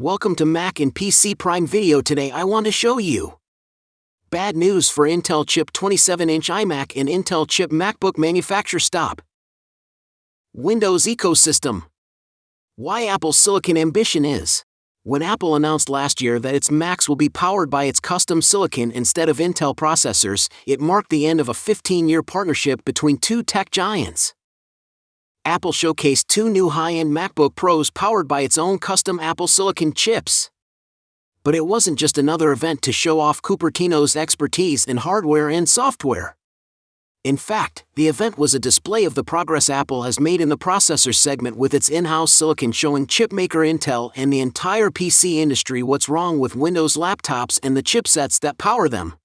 Welcome to Mac and PC Prime Video. Today I want to show you bad news for Intel chip 27-inch iMac and Intel chip MacBook manufacturer stop. Windows ecosystem. Why Apple's silicon ambition is. When Apple announced last year that its Macs will be powered by its custom silicon instead of Intel processors, it marked the end of a 15-year partnership between two tech giants. Apple showcased two new high-end MacBook Pros powered by its own custom Apple silicon chips. But it wasn't just another event to show off Cupertino's expertise in hardware and software. In fact, the event was a display of the progress Apple has made in the processor segment with its in-house silicon, showing chipmaker Intel and the entire PC industry what's wrong with Windows laptops and the chipsets that power them.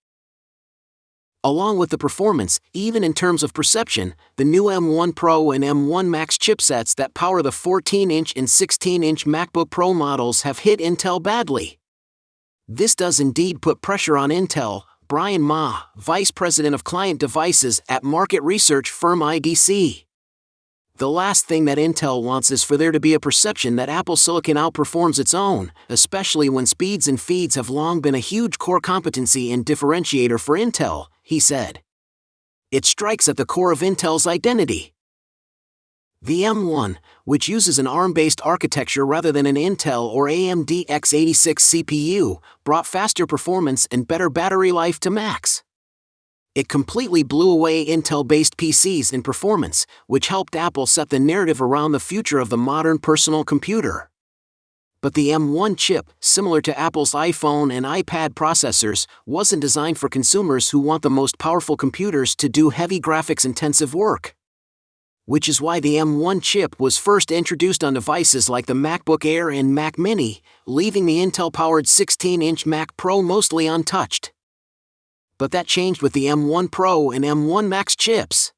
Along with the performance, even in terms of perception, the new M1 Pro and M1 Max chipsets that power the 14-inch and 16-inch MacBook Pro models have hit Intel badly. This does indeed put pressure on Intel. Brian Ma, Vice President of Client Devices at market research firm IDC. The last thing that Intel wants is for there to be a perception that Apple silicon outperforms its own, especially when speeds and feeds have long been a huge core competency and differentiator for Intel, he said. It strikes at the core of Intel's identity. The M1, which uses an ARM-based architecture rather than an Intel or AMD x86 CPU, brought faster performance and better battery life to Macs. It completely blew away Intel-based PCs in performance, which helped Apple set the narrative around the future of the modern personal computer. But the M1 chip, similar to Apple's iPhone and iPad processors, wasn't designed for consumers who want the most powerful computers to do heavy graphics-intensive work. Which is why the M1 chip was first introduced on devices like the MacBook Air and Mac Mini, leaving the Intel-powered 16-inch Mac Pro mostly untouched. But that changed with the M1 Pro and M1 Max chips.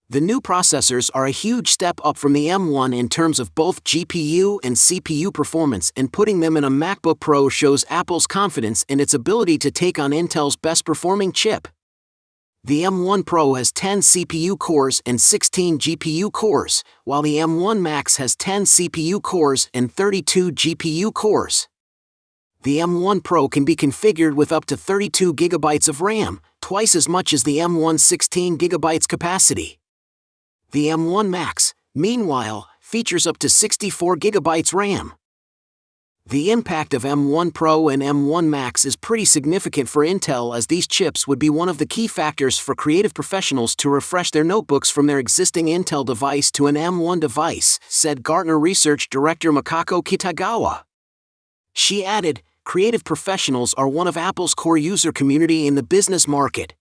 The new processors are a huge step up from the M1 in terms of both GPU and CPU performance, and putting them in a MacBook Pro shows Apple's confidence in its ability to take on Intel's best-performing chip. The M1 Pro has 10 CPU cores and 16 GPU cores, while the M1 Max has 10 CPU cores and 32 GPU cores. The M1 Pro can be configured with up to 32 GB of RAM, twice as much as the M1's 16 GB capacity. The M1 Max, meanwhile, features up to 64 GB RAM. The impact of M1 Pro and M1 Max is pretty significant for Intel, as these chips would be one of the key factors for creative professionals to refresh their notebooks from their existing Intel device to an M1 device, said Gartner Research Director Makako Kitagawa. She added, creative professionals are one of Apple's core user community in the business market.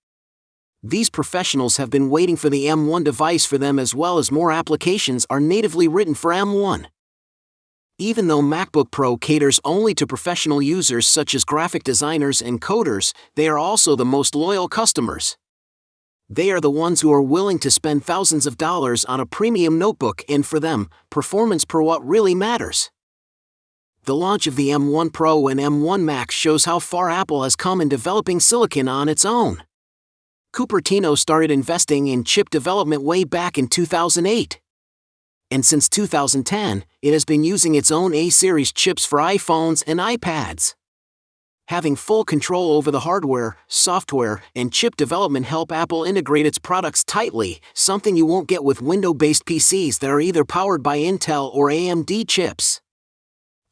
These professionals have been waiting for the M1 device for them, as well as more applications are natively written for M1. Even though MacBook Pro caters only to professional users such as graphic designers and coders, they are also the most loyal customers. They are the ones who are willing to spend thousands of dollars on a premium notebook, and for them, performance per watt really matters. The launch of the M1 Pro and M1 Max shows how far Apple has come in developing silicon on its own. Cupertino started investing in chip development way back in 2008. And since 2010, it has been using its own A-series chips for iPhones and iPads. Having full control over the hardware, software, and chip development help Apple integrate its products tightly, something you won't get with Windows-based PCs that are either powered by Intel or AMD chips.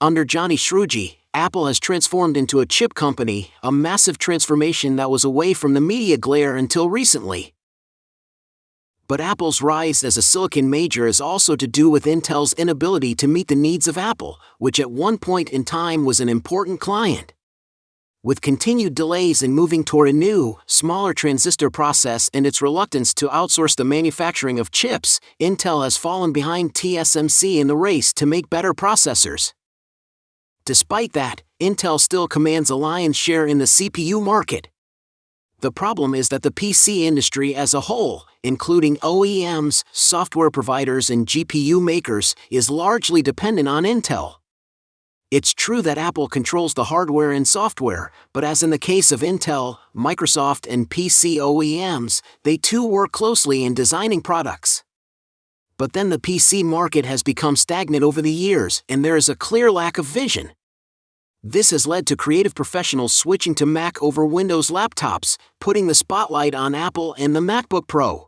Under Johnny Srouji, Apple has transformed into a chip company, a massive transformation that was away from the media glare until recently. But Apple's rise as a silicon major is also to do with Intel's inability to meet the needs of Apple, which at one point in time was an important client. With continued delays in moving toward a new, smaller transistor process and its reluctance to outsource the manufacturing of chips, Intel has fallen behind TSMC in the race to make better processors. Despite that, Intel still commands a lion's share in the CPU market. The problem is that the PC industry as a whole, including OEMs, software providers, and GPU makers, is largely dependent on Intel. It's true that Apple controls the hardware and software, but as in the case of Intel, Microsoft, and PC OEMs, they too work closely in designing products. But then the PC market has become stagnant over the years, and there is a clear lack of vision. This has led to creative professionals switching to Mac over Windows laptops, putting the spotlight on Apple and the MacBook Pro.